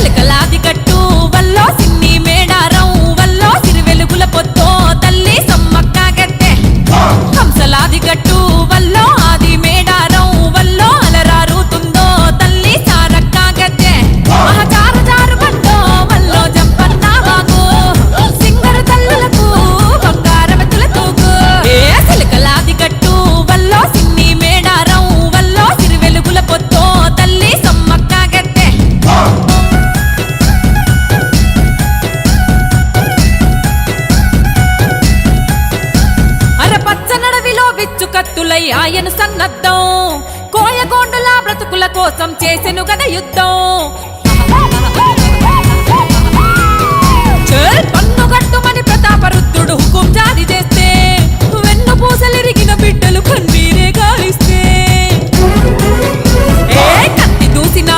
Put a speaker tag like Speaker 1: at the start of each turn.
Speaker 1: చిలకలాది గట్టు వల్లో సిన్ని మేడారం వల్లో సిరి వెలుగుల పొద్దో తల్లి సమ్మక్క గద్దె హంసలాది గట్టు వల్లో ఆది మేడారం వల్లో అలరారుతుందో తల్లి సారక్క గద్దె మహచార జారు బండో వల్లో జంపన్న వాగు సింగరు తల్లులకు బంగారవతుల తూగు చిలకలాది గట్టు వల్లో సిన్ని మేడారం వల్లో సిరి వెలుగుల పొద్దో తల్లి సమ్మక్క గద్దె పచ్చనడవిలో విచ్చు కత్తులై ఆయన సన్నద్ధం కోయగోండుల బ్రతుకుల కోసం చేసెను గద యుద్ధం పన్నుగట్టుమని ప్రతాపరుద్రుడు హుకుం జారీ చేస్తే